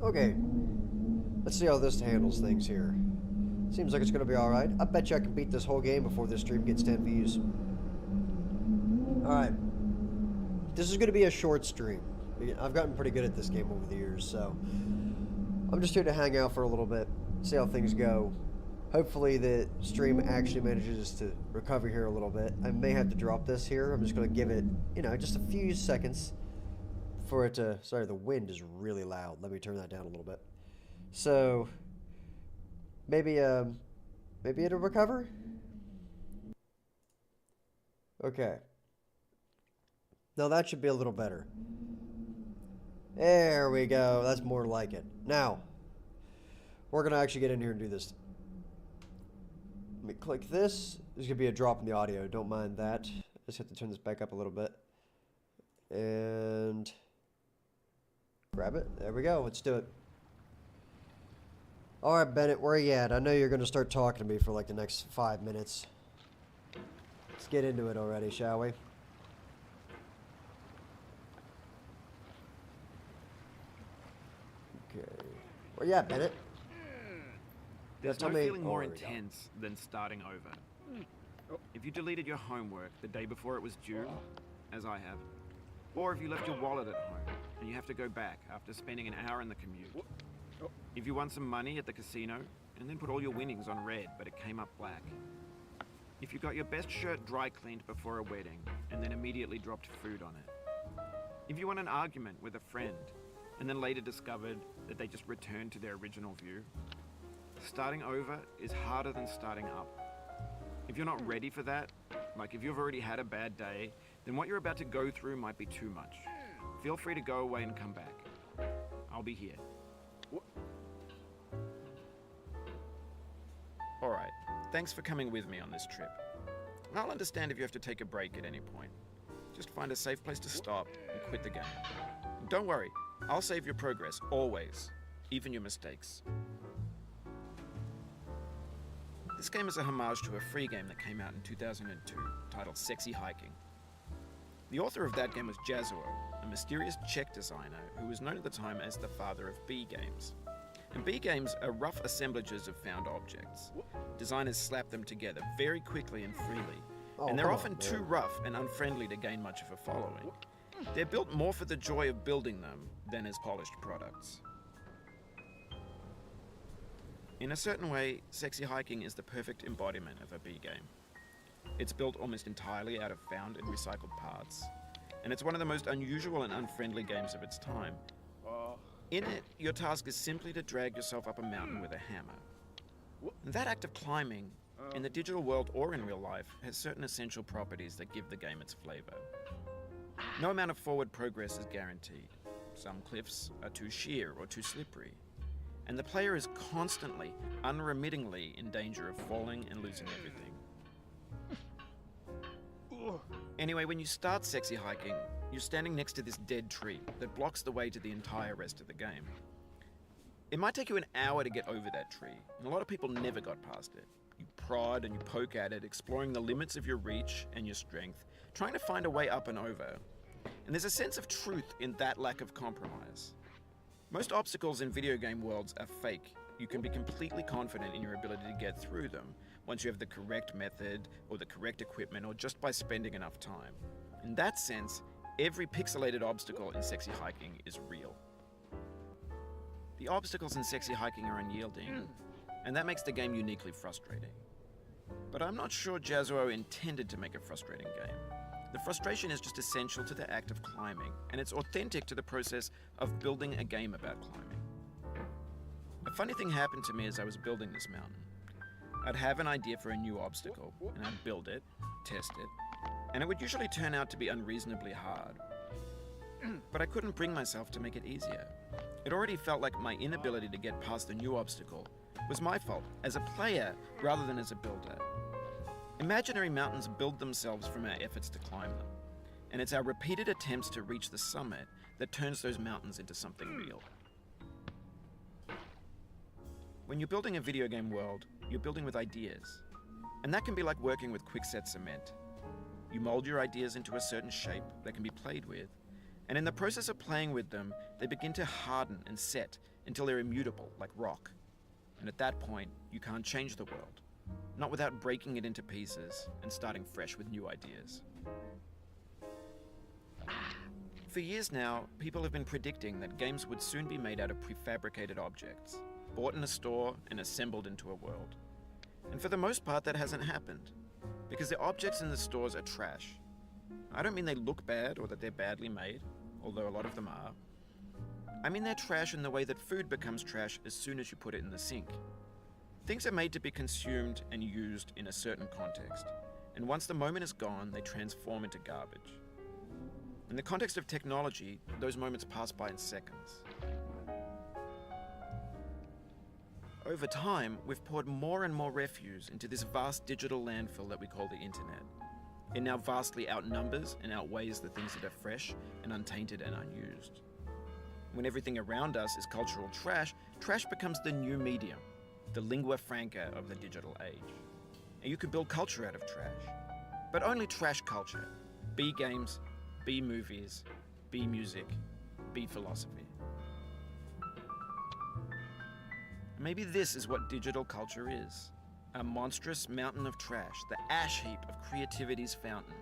Okay, let's see how this handles things here. Seems like it's gonna be alright. I bet you I can beat this whole game before this stream gets 10 views. Alright. This is gonna be a short stream. I've gotten pretty good at this game over the years, so I'm just here to hang out for a little bit, see how things go. Hopefully the stream actually manages to recover here a little bit. I may have to drop this here. I'm just gonna give it, just a few seconds for it to... Sorry, the wind is really loud. Let me turn that down a little bit. So, maybe it'll recover? Okay. Now that should be a little better. There we go. That's more like it. Now, we're going to actually get in here and do this. Let me click this. There's going to be a drop in the audio. Don't mind that. I just have to turn this back up a little bit. And grab it. There we go. Let's do it. Alright, Bennett, where are you at? I know you're going to start talking to me for like the next 5 minutes. Let's get into it already, shall we? Okay. Where you at, Bennett? There's Tell no me- feeling more there we go. intense than starting over. If you deleted your homework the day before it was due, as I have, or if you left your wallet at home and you have to go back after spending an hour in the commute. If you won some money at the casino and then put all your winnings on red but it came up black. If you got your best shirt dry cleaned before a wedding and then immediately dropped food on it. If you won an argument with a friend and then later discovered that they just returned to their original view. Starting over is harder than starting up. If you're not ready for that, like if you've already had a bad day, then what you're about to go through might be too much. Feel free to go away and come back. I'll be here. Alright, thanks for coming with me on this trip. I'll understand if you have to take a break at any point. Just find a safe place to stop and quit the game. Don't worry, I'll save your progress, always. Even your mistakes. This game is a homage to a free game that came out in 2002, titled Sexy Hiking. The author of that game was Jazzuo, a mysterious Czech designer who was known at the time as the father of B games. And B games are rough assemblages of found objects. Designers slap them together very quickly and freely, and they're often too rough and unfriendly to gain much of a following. They're built more for the joy of building them than as polished products. In a certain way, Sexy Hiking is the perfect embodiment of a B game. It's built almost entirely out of found and recycled parts, and it's one of the most unusual and unfriendly games of its time. In it, your task is simply to drag yourself up a mountain with a hammer. And that act of climbing, in the digital world or in real life, has certain essential properties that give the game its flavor. No amount of forward progress is guaranteed. Some cliffs are too sheer or too slippery, and the player is constantly, unremittingly in danger of falling and losing everything. Anyway, when you start Sexy Hiking, you're standing next to this dead tree that blocks the way to the entire rest of the game. It might take you an hour to get over that tree, and a lot of people never got past it. You prod and you poke at it, exploring the limits of your reach and your strength, trying to find a way up and over. And there's a sense of truth in that lack of compromise. Most obstacles in video game worlds are fake. You can be completely confident in your ability to get through them once you have the correct method or the correct equipment or just by spending enough time. In that sense, every pixelated obstacle in Sexy Hiking is real. The obstacles in Sexy Hiking are unyielding, and that makes the game uniquely frustrating. But I'm not sure Jazzuo intended to make a frustrating game. The frustration is just essential to the act of climbing, and it's authentic to the process of building a game about climbing. A funny thing happened to me as I was building this mountain. I'd have an idea for a new obstacle, and I'd build it, test it, and it would usually turn out to be unreasonably hard. But I couldn't bring myself to make it easier. It already felt like my inability to get past the new obstacle was my fault as a player rather than as a builder. Imaginary mountains build themselves from our efforts to climb them, and it's our repeated attempts to reach the summit that turns those mountains into something real. When you're building a video game world, you're building with ideas, and that can be like working with quickset cement. You mold your ideas into a certain shape that can be played with, and in the process of playing with them, they begin to harden and set until they're immutable, like rock. And at that point, you can't change the world. Not without breaking it into pieces and starting fresh with new ideas. For years now, people have been predicting that games would soon be made out of prefabricated objects, bought in a store and assembled into a world. And for the most part, that hasn't happened, because the objects in the stores are trash. I don't mean they look bad or that they're badly made, although a lot of them are. I mean they're trash in the way that food becomes trash as soon as you put it in the sink. Things are made to be consumed and used in a certain context, and once the moment is gone, they transform into garbage. In the context of technology, those moments pass by in seconds. Over time, we've poured more and more refuse into this vast digital landfill that we call the internet. It now vastly outnumbers and outweighs the things that are fresh and untainted and unused. When everything around us is cultural trash, trash becomes the new medium, the lingua franca of the digital age. And you can build culture out of trash, but only trash culture. Be games, be movies, be music, be philosophy. Maybe this is what digital culture is. A monstrous mountain of trash, the ash heap of creativity's fountain.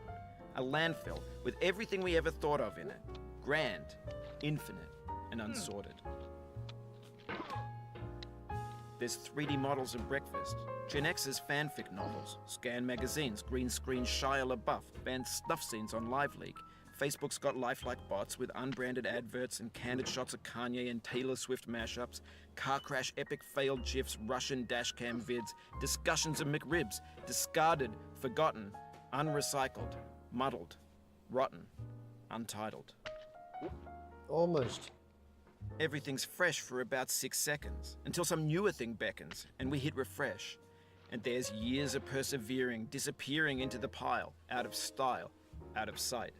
A landfill with everything we ever thought of in it. Grand, infinite, and unsorted. There's 3D models of breakfast, Gen X's fanfic novels, scan magazines, green screen Shia LaBeouf, banned snuff scenes on LiveLeak. Facebook's got lifelike bots with unbranded adverts and candid shots of Kanye and Taylor Swift mashups, car crash epic failed GIFs, Russian dashcam vids, discussions of McRibs, discarded, forgotten, unrecycled, muddled, rotten, untitled. Almost. Everything's fresh for about 6 seconds, until some newer thing beckons, and we hit refresh. And there's years of persevering, disappearing into the pile, out of style, out of sight.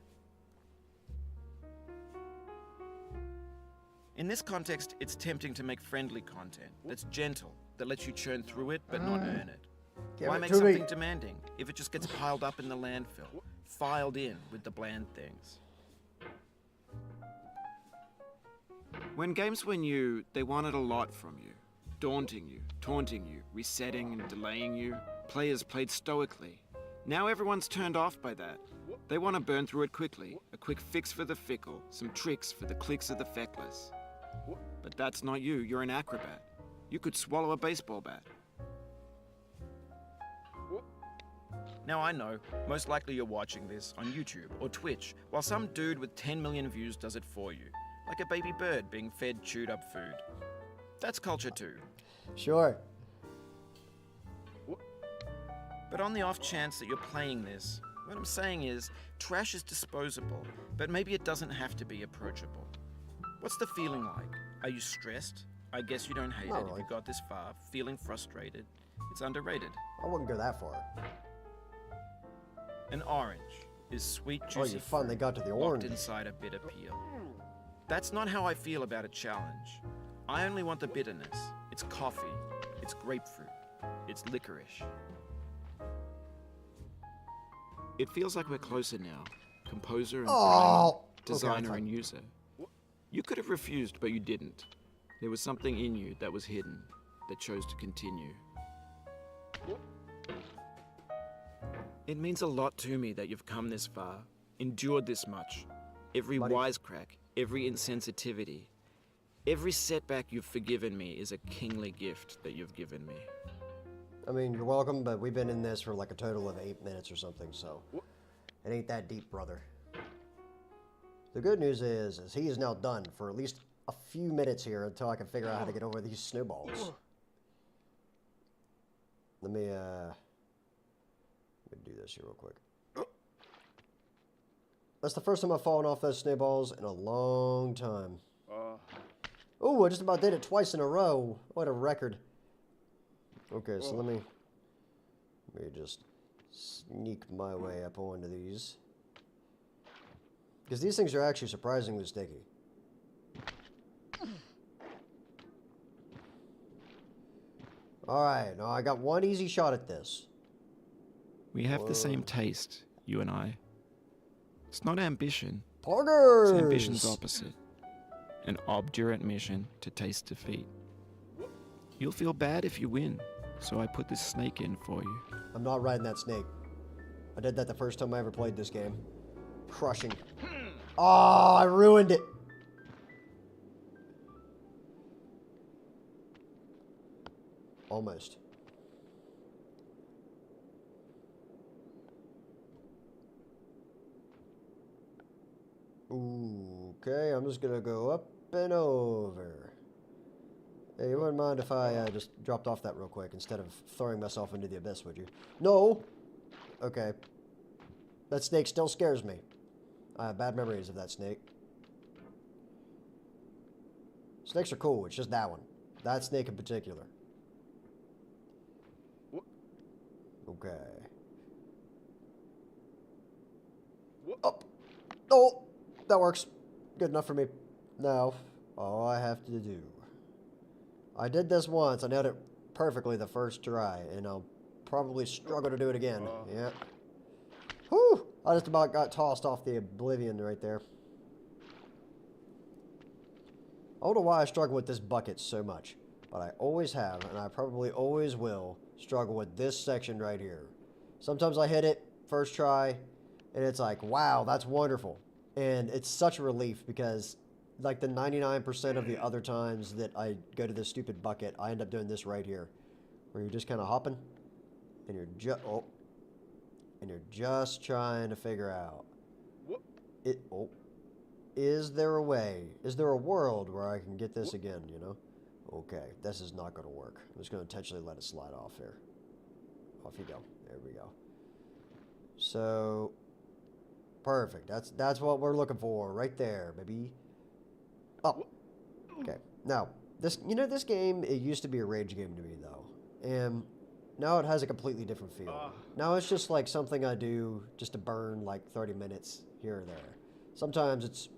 In this context, it's tempting to make friendly content that's gentle, that lets you churn through it but not earn it. Why make something demanding if it just gets piled up in the landfill, filed in with the bland things? When games were new, they wanted a lot from you. Daunting you, taunting you, resetting and delaying you. Players played stoically. Now everyone's turned off by that. They want to burn through it quickly, a quick fix for the fickle, some tricks for the clicks of the feckless. But that's not you, you're an acrobat. You could swallow a baseball bat. Now I know, most likely you're watching this on YouTube or Twitch, while some dude with 10 million views does it for you, like a baby bird being fed chewed up food. That's culture too. Sure. But on the off chance that you're playing this, what I'm saying is, trash is disposable, but maybe it doesn't have to be approachable. What's the feeling like? Are you stressed? I guess you don't hate it if you got this far. Feeling frustrated? It's underrated. I wouldn't go that far. An orange is sweet, juicy. Oh, you finally got to the orange. Locked inside a bitter peel. That's not how I feel about a challenge. I only want the bitterness. It's coffee. It's grapefruit. It's licorice. It feels like we're closer now. Composer and designer and user. You could have refused, but you didn't. There was something in you that was hidden, that chose to continue. It means a lot to me that you've come this far, endured this much. Every wisecrack, every insensitivity, every setback you've forgiven me is a kingly gift that you've given me. I mean, you're welcome, but we've been in this for like a total of 8 minutes or something, so it ain't that deep, brother. The good news is he is now done for at least a few minutes here until I can figure out how to get over these snowballs. Let me do this here real quick. That's the first time I've fallen off those snowballs in a long time. Oh, I just about did it twice in a row. What a record. Okay, so let me just sneak my way up onto these. Because these things are actually surprisingly sticky. Alright, now I got one easy shot at this. We have the same taste, you and I. It's not ambition. Partners! It's ambition's opposite. an obdurate mission to taste defeat. You'll feel bad if you win, so I put this snake in for you. I'm not riding that snake. I did that the first time I ever played this game. Crushing. Oh, I ruined it. Almost. Okay, I'm just gonna go up and over. Hey, you wouldn't mind if I just dropped off that real quick instead of throwing myself into the abyss, would you? No! Okay. That snake still scares me. I have bad memories of that snake. Snakes are cool, it's just that one. That snake in particular. Okay. Up! Oh! That works. Good enough for me. Now, all I have to do. I did this once. I nailed it perfectly the first try, and I'll probably struggle to do it again. Yeah. Whew! I just about got tossed off the oblivion right there. I don't know why I struggle with this bucket so much, but I always have, and I probably always will struggle with this section right here. Sometimes I hit it first try, and it's like, wow, that's wonderful. And it's such a relief because, like, the 99% of the other times that I go to this stupid bucket, I end up doing this right here, where you're just kind of hopping, and you're just trying to figure out, is there a way, is there a world where I can get this again, you know? Okay, this is not going to work. I'm just going to intentionally let it slide off here. Off you go. There we go. So, perfect. That's what we're looking for right there, baby. Oh, okay. Now, this game, it used to be a rage game to me, though. And now it has a completely different feel. Now it's just like something I do just to burn like 30 minutes here or there. Sometimes it's,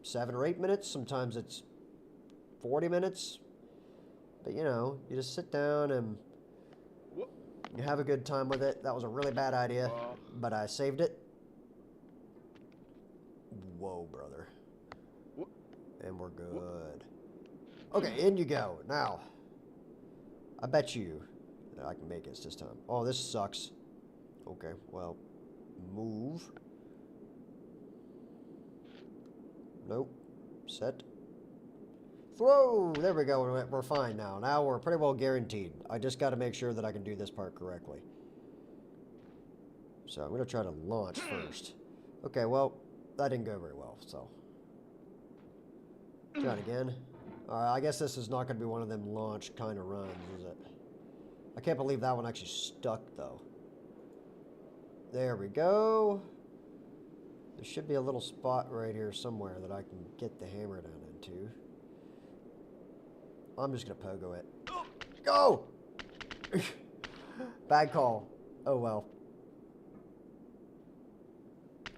7 or 8 minutes. Sometimes it's 40 minutes. But, you just sit down and you have a good time with it. That was a really bad idea, but I saved it. Whoa, brother. And we're good. Okay, in you go. Now, I bet you that I can make it this time. Oh, this sucks. Okay, well, move. Nope. Set. Throw! There we go. We're fine now. Now we're pretty well guaranteed. I just got to make sure that I can do this part correctly. So I'm going to try to launch first. Okay, well, that didn't go very well, so. Try it again. Alright, I guess this is not going to be one of them launch kind of runs, is it? I can't believe that one actually stuck, though. There we go. There should be a little spot right here somewhere that I can get the hammer down into. I'm just going to pogo it. Go! Bad call. Oh, well.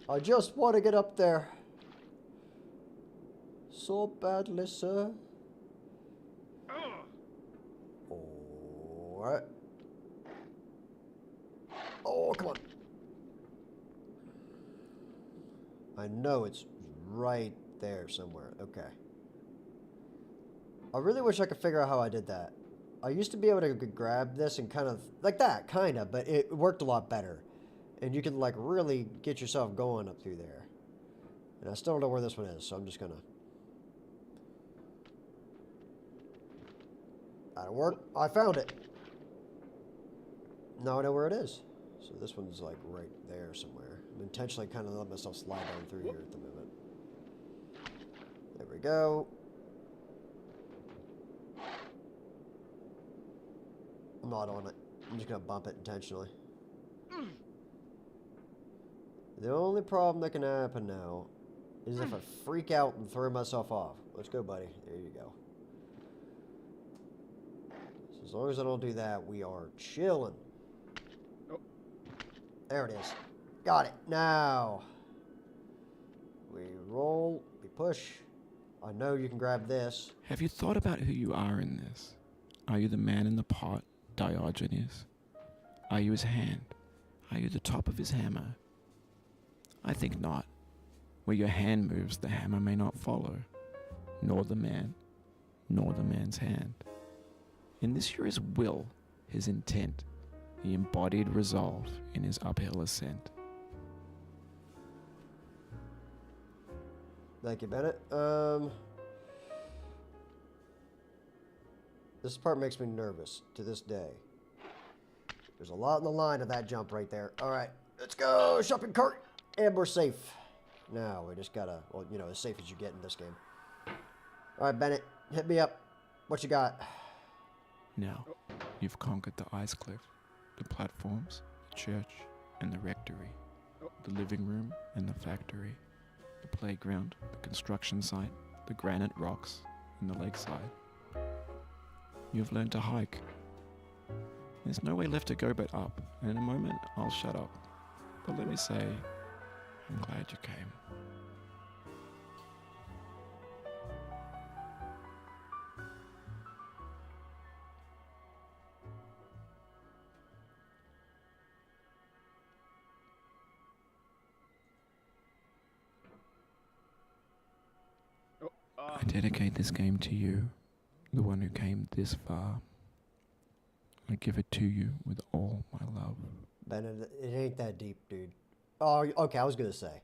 I just want to get up there. So badly, sir. Alright. Oh, come on. I know it's right there somewhere. Okay. I really wish I could figure out how I did that. I used to be able to grab this and kind of, like that, kind of, but it worked a lot better. And you can, like, really get yourself going up through there. And I still don't know where this one is, so I'm just gonna... That'll work. I found it. Now I know where it is. So this one's, like, right there somewhere. I'm intentionally kind of letting myself slide down through here at the moment. There we go. I'm not on it. I'm just gonna bump it intentionally. The only problem that can happen now is if I freak out and throw myself off. Let's go, buddy. There you go. So as long as I don't do that, we are chilling. Oh. There it is. Got it. Now, we roll, we push. I know you can grab this. Have you thought about who you are in this? Are you the man in the pot, Diogenes? Are you his hand? Are you the top of his hammer? I think not. Where your hand moves, the hammer may not follow. nor the man, nor the man's hand. In this here is will, his intent, the embodied resolve in his uphill ascent. Thank you, Bennett. This part makes me nervous to this day. There's a lot in the line of that jump right there. All right, let's go. Shopping cart. And we're safe. Now, we just gotta, well, you know, as safe as you get in this game. All right, Bennett, hit me up. What you got? Now, you've conquered the ice cliff, the platforms, the church, and the rectory, the living room and the factory, the playground, the construction site, the granite rocks, and the lakeside. You've learned to hike. There's no way left to go but up, and in a moment I'll shut up. But let me say, I'm glad you came. I dedicate this game to you, the one who came this far. I give it to you with all my love. Bennett, it ain't that deep, dude. Oh, okay, I was gonna say.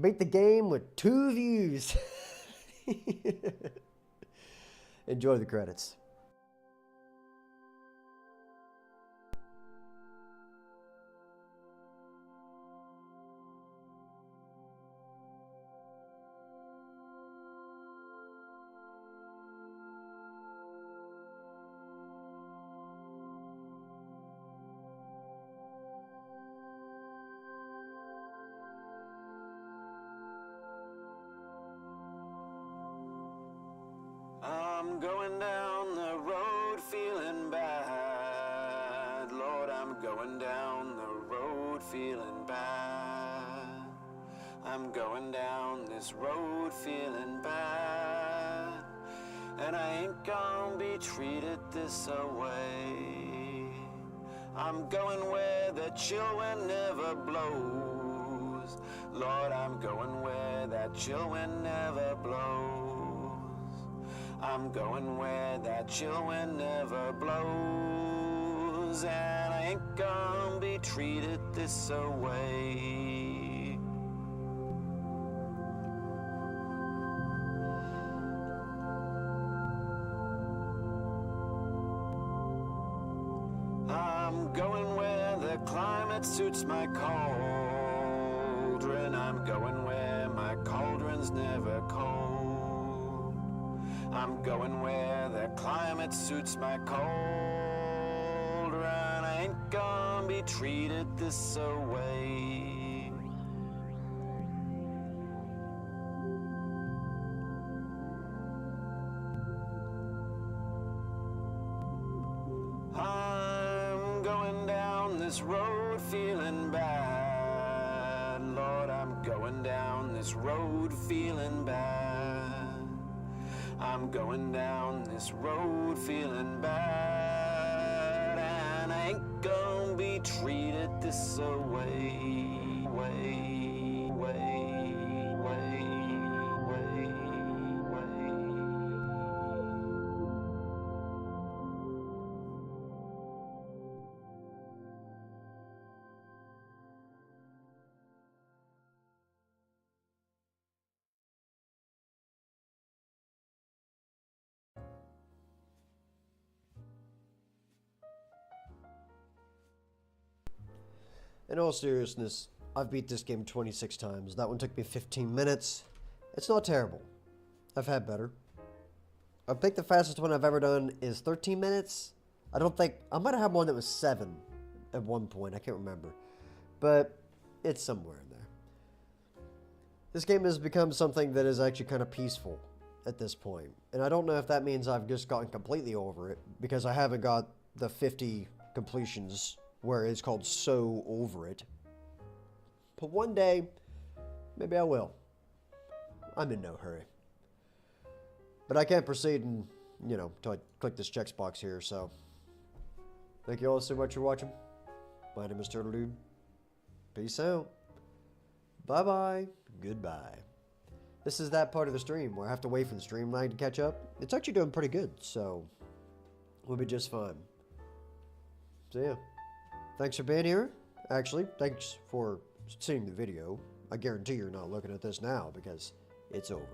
Beat the game with 2 views. Enjoy the credits. I'm going down the road feeling bad. Lord, I'm going down the road feeling bad. I'm going down this road feeling bad. And I ain't gonna be treated this away. I'm going where the chill wind never blows. Lord, I'm going where that chill wind never blows. I'm going where that chill wind never blows. And I ain't gonna be treated this away. I'm going where the climate suits my cauldron. I'm going where my cauldron's never cold. I'm going where the climate suits my cauldron. I ain't gonna be treated this away. I'm going down this road feeling bad. Lord, I'm going down this road feeling bad. I'm going down this road feeling bad. And I ain't gonna be treated this away. In all seriousness, I've beat this game 26 times. That one took me 15 minutes. It's not terrible. I've had better. I think the fastest one I've ever done is 13 minutes. I might have had one that was 7 at one point. I can't remember. But it's somewhere in there. This game has become something that is actually kind of peaceful at this point. And I don't know if that means I've just gotten completely over it, because I haven't got the 50 completions where it's called So Over It. But one day, maybe I will. I'm in no hurry. But I can't proceed until I click this checkbox here, so. Thank you all so much for watching. My name is Turtle Dude. Peace out. Bye-bye. Goodbye. this is that part of the stream where I have to wait for the stream lag to catch up. It's actually doing pretty good, so we'll be just fine. So yeah, thanks for being here. Actually, thanks for seeing the video. I guarantee you're not looking at this now because it's over.